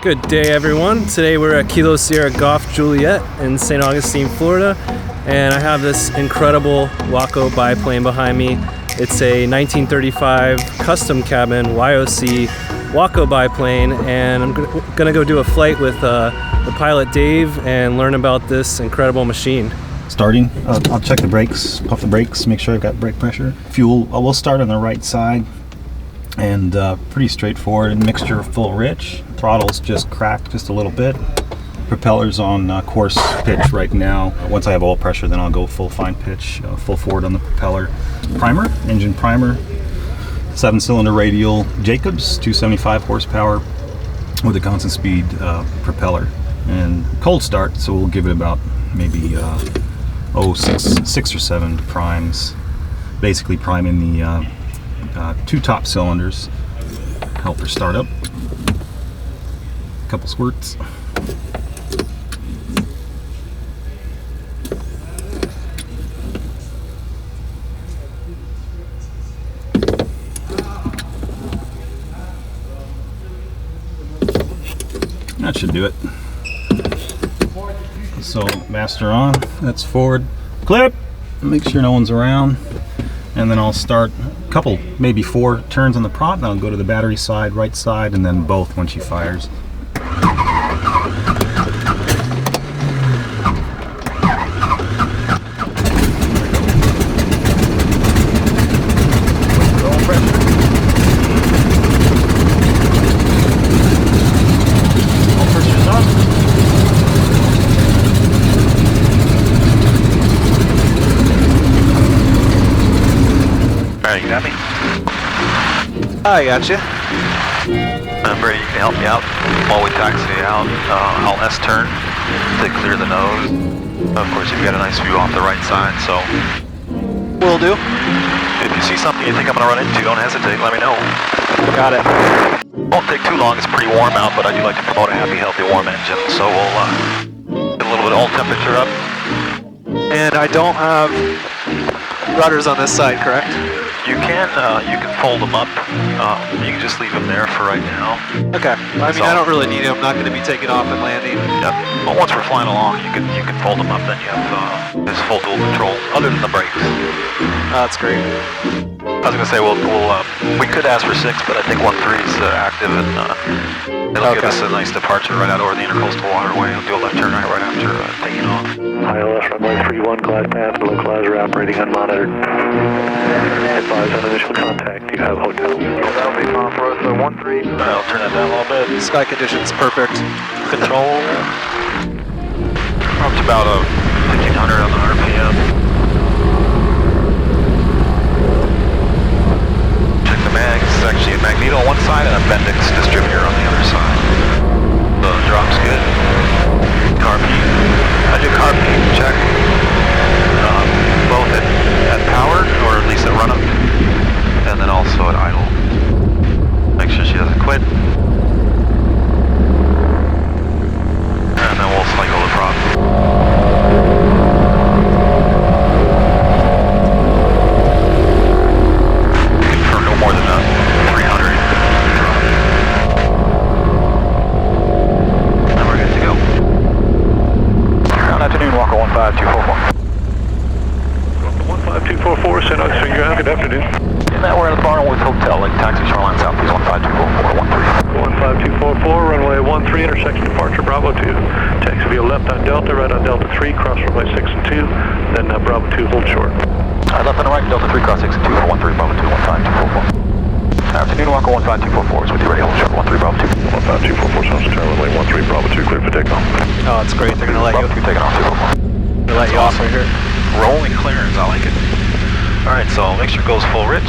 Good day, everyone. Today we're at Kilo Sierra Golf Juliet in St. Augustine, Florida, and I have this incredible Waco biplane behind me. It's a 1935 Custom-Cabin YOC Waco Biplane, and I'm gonna go do a flight with the pilot Dave and learn about this incredible machine. Starting, I'll check the brakes, puff the brakes, make sure I've got brake pressure. Fuel, we'll start on the right side, and pretty straightforward. Mixture full rich. Throttle's just cracked just a little bit. Propeller's on coarse pitch right now. Once I have oil pressure, then I'll go full fine pitch, full forward on the propeller. Primer, engine primer, 7-cylinder radial Jacobs, 275 horsepower with a constant speed propeller. And cold start, so we'll give it about maybe six or 7 primes. Basically priming the 2 top cylinders. Help her start up. Couple squirts. That should do it. So master on, that's forward clip, make sure no one's around, and then I'll start a couple, maybe 4 turns on the prop, then I'll go to the battery side, right side, and then both when she fires. Alright, you got me? I got you. Brady, you can help me out while we taxi out. I'll S-turn to clear the nose. Of course, you've got a nice view off the right side, so... Will do. If you see something you think I'm going to run into, don't hesitate, let me know. Got it. Won't take too long, it's pretty warm out, but I do like to promote a happy, healthy, warm engine, so we'll get a little bit of old temperature up. And I don't have rudders on this side, correct? You can fold them up. You can just leave them there for right now. Okay. I mean, I don't really need them. I'm not going to be taking off and landing. Yep. But once we're flying along, you can fold them up. Then you have this full dual control, other than the brakes. That's great. I was going to say, we could ask for 6, but I think 1.3 is active, and it'll give us a nice departure right out over the intercoastal waterway. We'll do a left turn right after taking off. ILS runway 31, glide path, localizer operating unmonitored. Advise on initial contact, you have hotel. That'll be fine for us, so 1.3. I'll turn that down a little bit. Sky conditions perfect. Control. Up to about 1500 on the RPM. Check the mags. It's actually a magneto on one side and a Bendix distributor on the other side. The drop's good. Carb heat. I do carb heat check. Both at power, or at least at run up, and then also at idle. Make sure she doesn't quit. And then we'll cycle the prop. For no more than 300. And we're good to go. Good afternoon, Walker 15244. 15244, St. Augustine, good afternoon. In that, we're in the Barnwood Hotel, Lake Taxi, Shoreline Southeast, 1524413. 15244, runway 13, intersection departure, Bravo 2. Taxi via left on Delta, right on Delta 3, cross runway 6 and 2, then Bravo 2, hold short. Left and right, Delta 3, cross 6 and 2 for 13, Bravo 2, 15244. Afternoon, Walker 15244 is with you, ready, hold short, 13, Bravo 2. 15244, sounds turn runway 13, Bravo 2, clear for takeoff. Oh, that's great. They're going to let Bravo 2 taking off 244. They'll let you off right here. Rolling clearance, I like it. Alright, so make sure it goes full rich.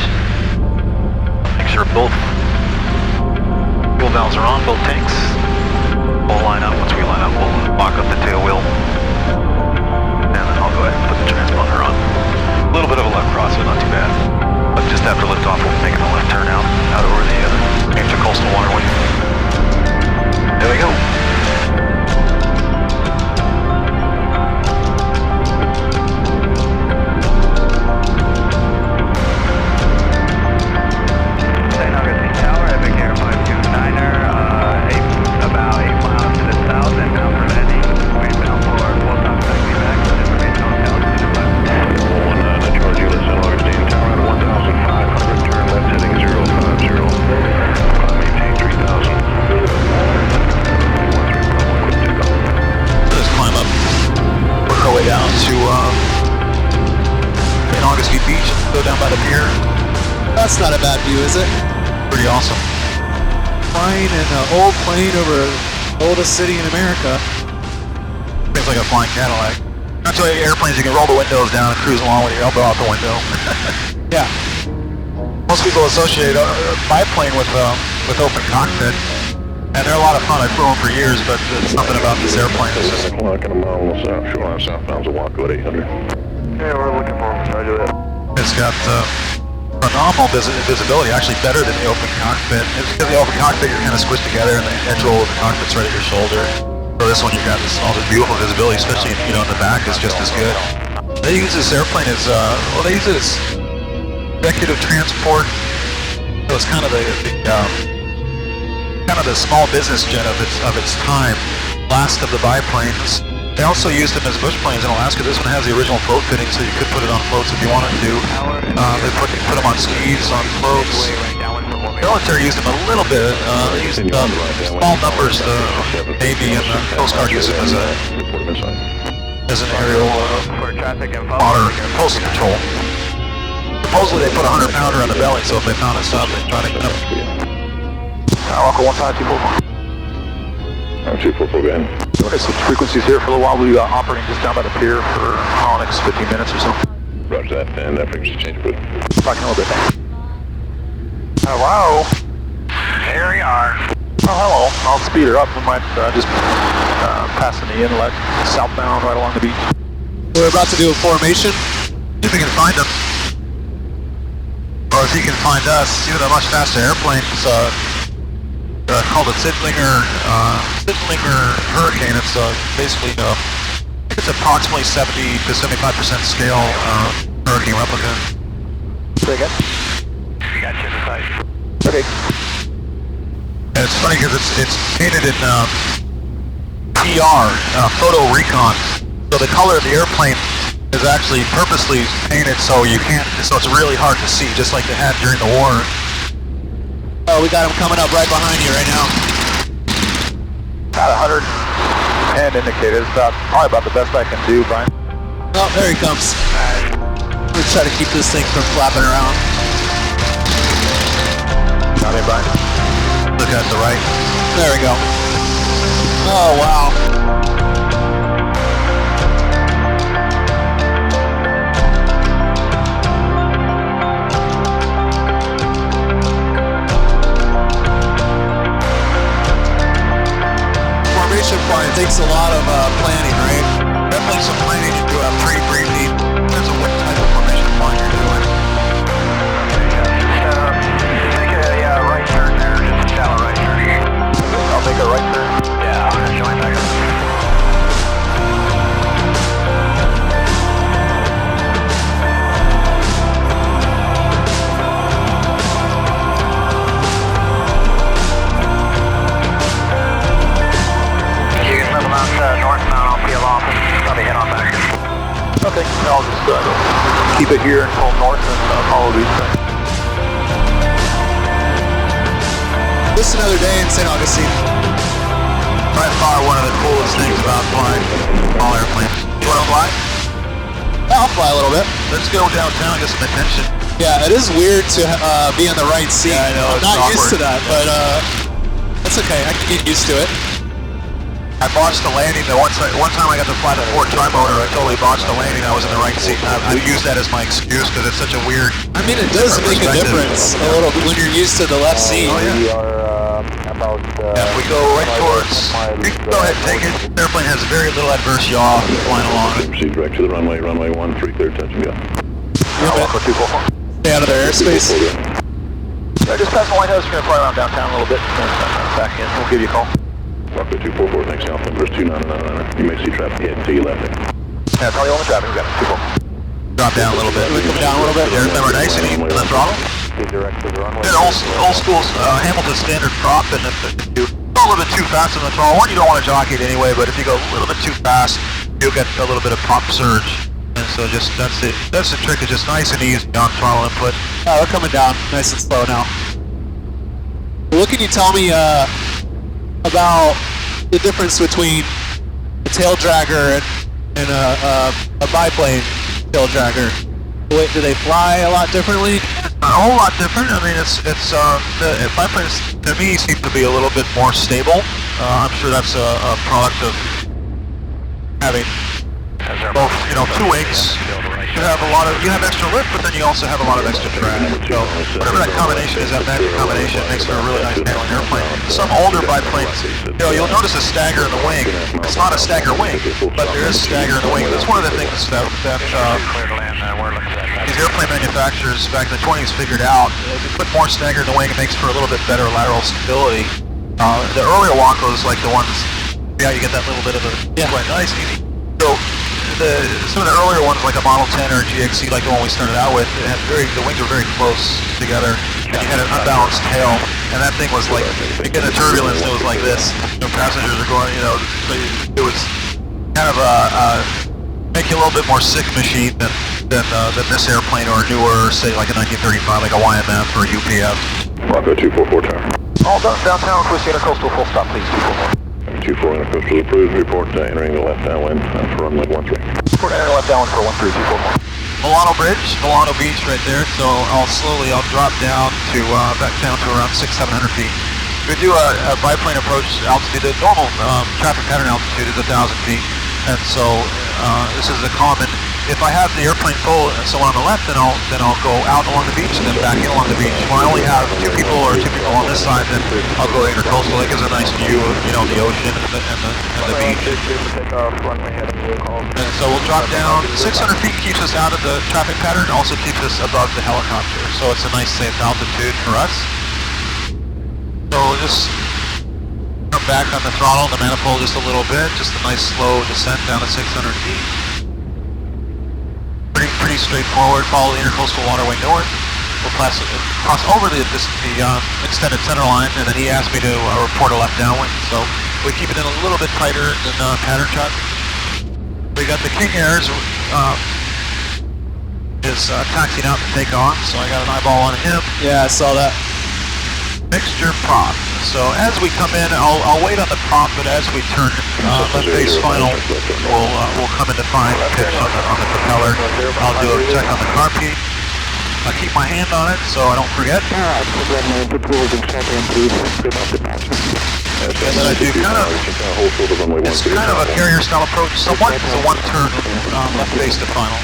Make sure both fuel valves are on, both tanks. We'll line up. Once we line up, we'll lock up the tail wheel. And then I'll go ahead and put the transponder on. A little bit of a left cross, but not too bad. But just after liftoff, we'll be making a left turn out over the intercoastal waterway. There we go. St. Augustine Tower, Epic Air 529er, about Go down by the pier. That's not a bad view, is it? Pretty awesome. Flying in an old plane over the oldest city in America. Feels like a flying Cadillac. That's why airplanes, you can roll the windows down and cruise along with your elbow out the window. Yeah. Most people associate a biplane with open cockpit, and they're a lot of fun. I've flown for years, but there's something about this airplane. This is 6 o'clock and a mile south, shoreline southbound to Waco at 800. Yeah, we're looking for him. Roger that. It's got phenomenal visibility, actually better than the open cockpit. It's because the open cockpit, you're kind of squished together, and the edge roll of the cockpit's right at your shoulder. So this one, you've got all this beautiful visibility, especially in the back is just as good. They use this airplane as they use it as executive transport. So it's kind of the small business jet of its time. Last of the biplanes. They also used them as bush planes in Alaska. This one has the original float fitting, so you could put it on floats if you wanted to. They put them on skis, on floats. The military used them a little bit. They used small numbers. The Navy and the Coast Guard used them as an aerial water coastal patrol. Supposedly they put a 100-pounder on the belly, so if they found a sub, they'd try to get up. Waco 15244. 244, go ahead. Okay, so frequencies here for a little while. We'll be operating just down by the pier for the next 15 minutes or so. Roger that, and that frequency change, please. Talking a little bit. Hello? Here we are. Oh, hello. I'll speed her up. We might just passing the inlet southbound right along the beach. We're about to do a formation. See if we can find them. Or if he can find us. Even a much faster airplane. It's called a Sidlinger Hurricane. It's basically, I think it's approximately 70 to 75% scale Hurricane replica. Say again? We got you in the sight. Okay. And it's funny because it's painted in PR, photo recon. So the color of the airplane is actually purposely painted so it's really hard to see, just like they had during the war. Oh, we got him coming up right behind you right now. About 110 indicators, probably about the best I can do, Brian. Oh, there he comes. I'm gonna try to keep this thing from flapping around. Got me, Brian. Look at the right. There we go. Oh, wow. It takes a lot of planning, right? Definitely some planning. You do have pre-briefing. Depends on what type of formation flying you're doing. Make a right turn there, just a shallow right turn. I'll make a right turn. Yeah, I'm gonna join back up. Northbound, I'll peel off and probably head on back. Okay, I'll just keep it here and pull north and follow these things. Just another day in St. Augustine. By far one of the coolest things about flying small airplanes. You want to fly? I'll fly a little bit. Let's go downtown and get some attention. Yeah, it is weird to be in the right seat. Yeah, I know, I'm it's not awkward. used to that, but that's okay. I can get used to it. I botched the landing. One time I got to fly the Ford Tri-Motor, I totally botched the landing. I was in the right seat. I use that as my excuse because it's such a weird... I mean, it does make a difference a little bit when you're used to the left seat. Oh, yeah. We are about... If we go right towards... You can go ahead and take it. The airplane has very little adverse yaw flying along. Proceed direct to the runway 13, clear, touch and go. Waco 244. Stay out of their airspace. Just past the White House, you're going to fly around downtown a little bit and then back in. We'll give you a call. Waco 244, thanks, Alpha. Numbers 2999. You may see traffic ahead until you left it. Yeah, probably on the traffic. We got it. 244. Drop down a little bit. Come down a little bit. Yeah, remember, nice and easy on the throttle. Direct to the runway. An old school Hamilton standard prop, and if you go a little bit too fast on the throttle, one, you don't want to jockey it anyway, but if you go a little bit too fast, you'll get a little bit of prop surge. And so just, that's the trick, is just nice and easy on throttle input. Oh, we're coming down nice and slow now. What can you tell me about the difference between a tail dragger and a biplane tail dragger? Wait, do they fly a lot differently? A whole lot different. I mean, the biplanes to me seem to be a little bit more stable. I'm sure that's a product of having both, two wings. You have extra lift, but then you also have a lot of extra drag. So whatever that combination is, that magic combination makes for a really nice handling airplane. Some older biplanes, you'll notice a stagger in the wing. It's not a stagger wing, but there is stagger in the wing. That's one of the things that these airplane manufacturers back in the 20s figured out. If you put more stagger in the wing, it makes for a little bit better lateral stability. The earlier Wacos, like the ones, you get that little bit of a quite nice. So some of the earlier ones, like a Model 10 or a GXC, like the one we started out with, the wings were very close together, and you had an unbalanced tail, and that thing was like, you get a turbulence, it was like this. Passengers are going, so it was kind of make you a little bit more sick machine than this airplane or newer, say like a 1935, like a YMF or a UPF. Waco 244 tower. All downtown, request intercoastal, full stop, please, 244. 24 intercoastal approved, report entering the left downwind for runway 13. Report entering left downwind for 13, 244. Milano Bridge, Milano Beach right there, so I'll drop down to, back down to around 600-700 feet. We do a biplane approach altitude, the normal traffic pattern altitude is 1,000 feet, and so this is a common, if I have the airplane full and so on the left, then I'll go out along the beach and then back in along the beach. When I only have two people on this side, then I'll go intercoastal. That gives a nice view of the ocean and the beach. And so we'll drop down. 600 feet keeps us out of the traffic pattern, also keeps us above the helicopter. So it's a nice safe altitude for us. So we'll just come back on the throttle, the manifold just a little bit, just a nice slow descent down to 600 feet. Pretty straightforward. Follow the intercoastal waterway north. We'll cross over the extended center line, and then he asked me to report a left downwind. So we keep it in a little bit tighter than pattern shot. We got the King Airs is taxiing out to take off, so I got an eyeball on him. Yeah, I saw that. Mixture prop. So as we come in, I'll wait on the prop, but as we turn left base final, we'll come into fine pitch on the propeller. I'll do a check on the carpet. I'll keep my hand on it so I don't forget. And then I do it's kind of a carrier style approach, somewhat. It's a one turn left base to final.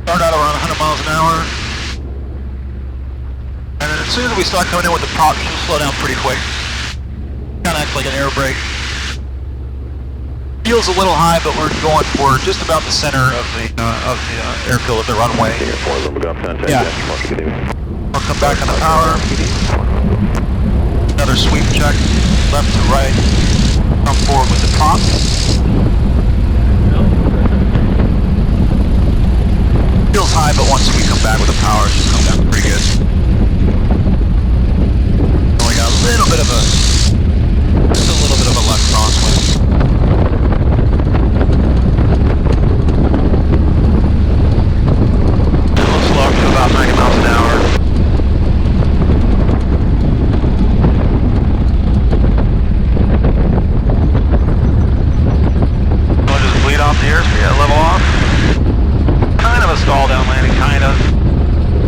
Start out around 100 miles an hour. And then as soon as we start coming in with the prop, she'll slow down pretty quick. Kind of acts like an air brake. Feels a little high, but we're going for just about the center of the airfield of the runway. Yeah. I'll come back on the power. Another sweep check, left to right. Come forward with the prop. Feels high, but once we come back with the power, it should come down pretty good. Only got a little bit of a left crosswind. A little slower to about 90 miles an hour. I'll just bleed off the airspeed, level off. Kind of a stall down landing, kind of.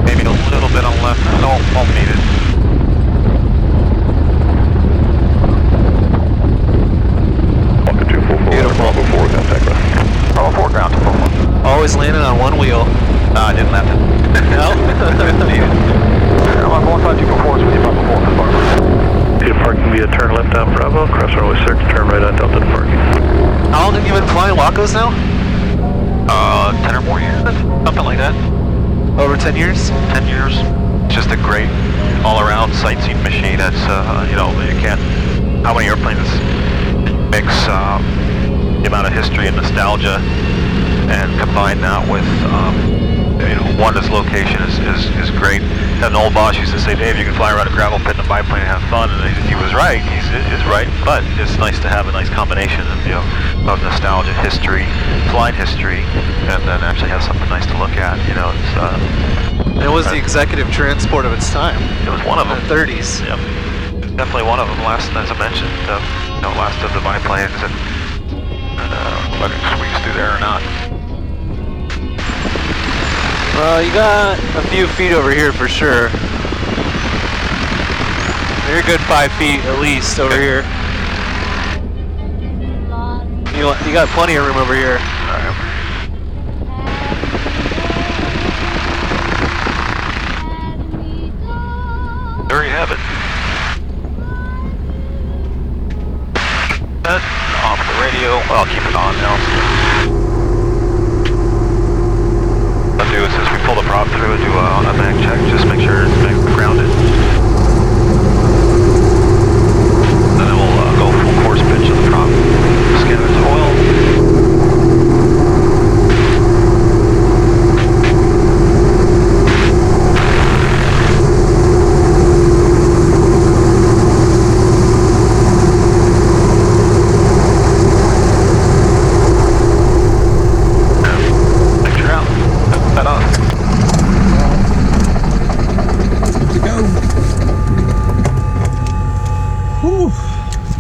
Maybe a little bit on the left. Won't need it. Beautiful. Bravo 4, contact us. Bravo 4, ground to 4-1. Always landing on one wheel. No, I didn't have to. No? Didn't need it. I'm on 15244 with you, Bravo 4, for Bravo. Get parking via turn left on Bravo, cross runway 6, turn right on Delta to parking. How long have you been flying Wacos now? 10 or more years, something like that. Over 10 years? 10 years. It's just a great all-around sightseeing machine. It's, you can't, how many airplanes mix the amount of history and nostalgia and combine that with, one, its location is great. And an old boss used to say, Dave, you can fly around a gravel pit in a biplane and have fun, and he was right, he's right, but it's nice to have a nice combination of nostalgia, history, flight history, and then actually have something nice to look at, It was the executive transport of its time. It was one of them. In the 30s. Yep. Definitely one of them. Last, as I mentioned, last of the biplanes, and whether it squeeze through there or not. Well, you got a few feet over here for sure. You're a good 5 feet at least over here. You got plenty of room over here. There you have it. Off the radio. Well, I'll keep it on now. What I'll do is as we pull the prop through and do a mag check, just make sure it's grounded. Then we'll go full course pitch of the prop. Scan its oil.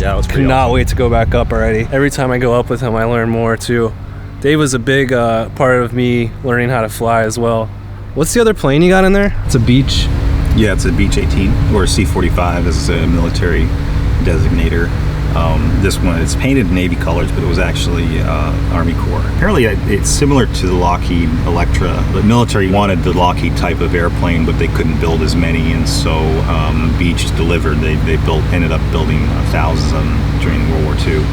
Yeah, it was pretty Cannot awesome. wait to go back up already. Every time I go up with him, I learn more too. Dave was a big part of me learning how to fly as well. What's the other plane you got in there? It's a Beech. Yeah, it's a Beech 18 or a C-45 as a military designator. This one, it's painted Navy colors, but it was actually Army Corps. Apparently, it's similar to the Lockheed Electra. The military wanted the Lockheed type of airplane, but they couldn't build as many, and so Beech delivered. They ended up building thousands of them during World War II.